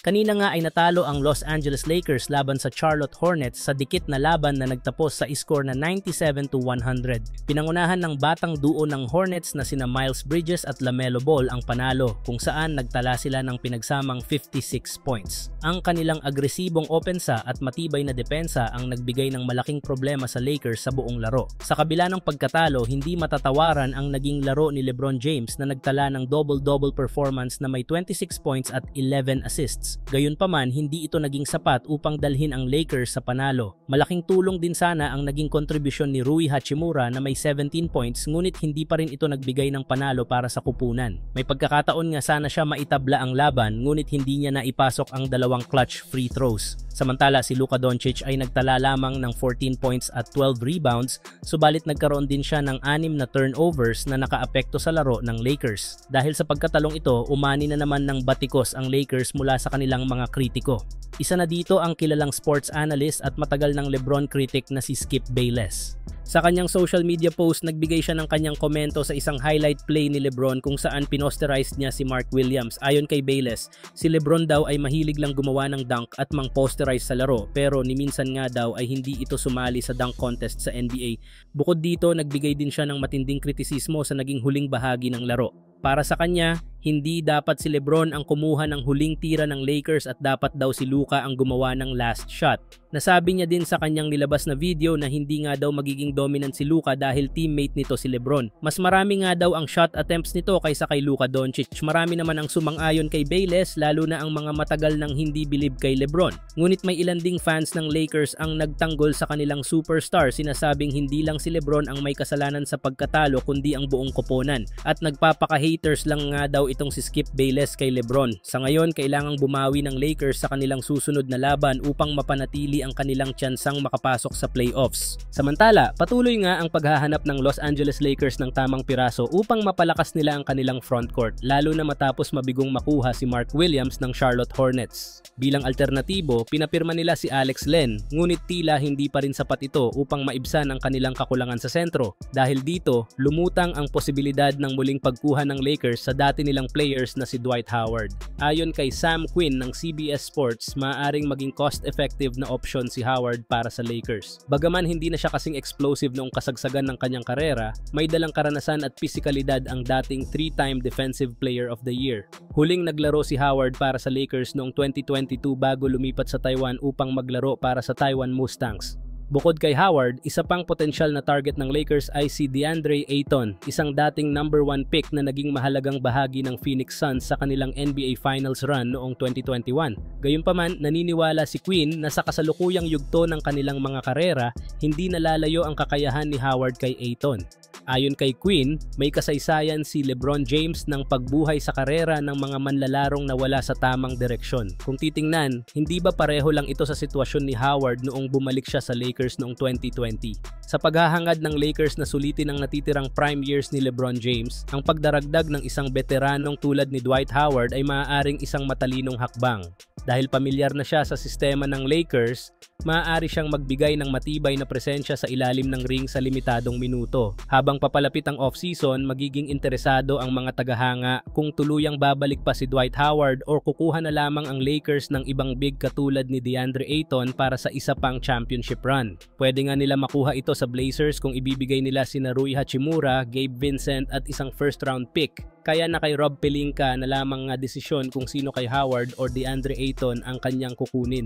Kanina nga ay natalo ang Los Angeles Lakers laban sa Charlotte Hornets sa dikit na laban na nagtapos sa score na 97-100. Pinangunahan ng batang duo ng Hornets na sina Miles Bridges at LaMelo Ball ang panalo, kung saan nagtala sila ng pinagsamang 56 points. Ang kanilang agresibong opensa at matibay na depensa ang nagbigay ng malaking problema sa Lakers sa buong laro. Sa kabila ng pagkatalo, hindi matatawaran ang naging laro ni LeBron James na nagtala ng double-double performance na may 26 points at 11 assists. Gayunpaman, hindi ito naging sapat upang dalhin ang Lakers sa panalo. Malaking tulong din sana ang naging kontribusyon ni Rui Hachimura na may 17 points, ngunit hindi pa rin ito nagbigay ng panalo para sa kupunan. May pagkakataon nga sana siya maitabla ang laban, ngunit hindi niya naipasok ang dalawang clutch free throws. Samantala, si Luka Doncic ay nagtala lamang ng 14 points at 12 rebounds, subalit nagkaroon din siya ng 6 na turnovers na nakaapekto sa laro ng Lakers. Dahil sa pagkatalong ito, umani na naman ng batikos ang Lakers mula sa kanilang mga kritiko. Isa na dito ang kilalang sports analyst at matagal ng LeBron critic na si Skip Bayless. Sa kanyang social media post, nagbigay siya ng kanyang komento sa isang highlight play ni LeBron kung saan pinosterize niya si Mark Williams. Ayon kay Bayless, si LeBron daw ay mahilig lang gumawa ng dunk at mang-posterize sa laro, pero ni minsan nga daw ay hindi ito sumali sa dunk contest sa NBA. Bukod dito, nagbigay din siya ng matinding kritisismo sa naging huling bahagi ng laro. Para sa kanya, hindi dapat si LeBron ang kumuha ng huling tira ng Lakers at dapat daw si Luka ang gumawa ng last shot. Nasabi niya din sa kanyang nilabas na video na hindi nga daw magiging dominant si Luka dahil teammate nito si LeBron. Mas marami nga daw ang shot attempts nito kaysa kay Luka Doncic. Marami naman ang sumang-ayon kay Bayless, lalo na ang mga matagal nang hindi believe kay LeBron. Ngunit may ilan ding fans ng Lakers ang nagtanggol sa kanilang superstar, sinasabing hindi lang si LeBron ang may kasalanan sa pagkatalo kundi ang buong koponan. At nagpapaka-haters lang nga daw itong si Skip Bayless kay LeBron. Sa ngayon, kailangang bumawi ng Lakers sa kanilang susunod na laban upang mapanatili ang kanilang tsansang makapasok sa playoffs. Samantala, patuloy nga ang paghahanap ng Los Angeles Lakers ng tamang piraso upang mapalakas nila ang kanilang frontcourt, lalo na matapos mabigong makuha si Mark Williams ng Charlotte Hornets. Bilang alternatibo, pinapirma nila si Alex Len, ngunit tila hindi pa rin sapat ito upang maibsan ang kanilang kakulangan sa sentro. Dahil dito, lumutang ang posibilidad ng muling pagkuha ng Lakers sa dati nilang players na si Dwight Howard. Ayon kay Sam Quinn ng CBS Sports, maaaring maging cost-effective na option si Howard para sa Lakers. Bagaman hindi na siya kasing explosive noong kasagsagan ng kanyang karera, may dalang karanasan at pisikalidad ang dating 3-time Defensive Player of the Year. Huling naglaro si Howard para sa Lakers noong 2022 bago lumipat sa Taiwan upang maglaro para sa Taiwan Mustangs. Bukod kay Howard, isa pang potensyal na target ng Lakers ay si DeAndre Ayton, isang dating number 1 pick na naging mahalagang bahagi ng Phoenix Suns sa kanilang NBA Finals run noong 2021. Gayunpaman, naniniwala si Quinn na sa kasalukuyang yugto ng kanilang mga karera, hindi nalalayo ang kakayahan ni Howard kay Ayton. Ayon kay Quinn, may kasaysayan si LeBron James ng pagbuhay sa karera ng mga manlalarong na wala sa tamang direksyon. Kung titingnan, hindi ba pareho lang ito sa sitwasyon ni Howard noong bumalik siya sa Lakers noong 2020? Sa paghahangad ng Lakers na sulitin ang natitirang prime years ni LeBron James, ang pagdaragdag ng isang veteranong tulad ni Dwight Howard ay maaaring isang matalinong hakbang. Dahil pamilyar na siya sa sistema ng Lakers, maaari siyang magbigay ng matibay na presensya sa ilalim ng ring sa limitadong minuto. Habang papalapit ang off-season, magiging interesado ang mga tagahanga kung tuluyang babalik pa si Dwight Howard o kukuha na lamang ang Lakers ng ibang big katulad ni DeAndre Ayton para sa isa pang championship run. Pwede nga nila makuha ito sa Blazers kung ibibigay nila sina Rui Hachimura, Gabe Vincent at isang first-round pick. Kaya na kay Rob Pelinka na lamang nga desisyon kung sino kay Howard or DeAndre Ayton ang kanyang kukunin.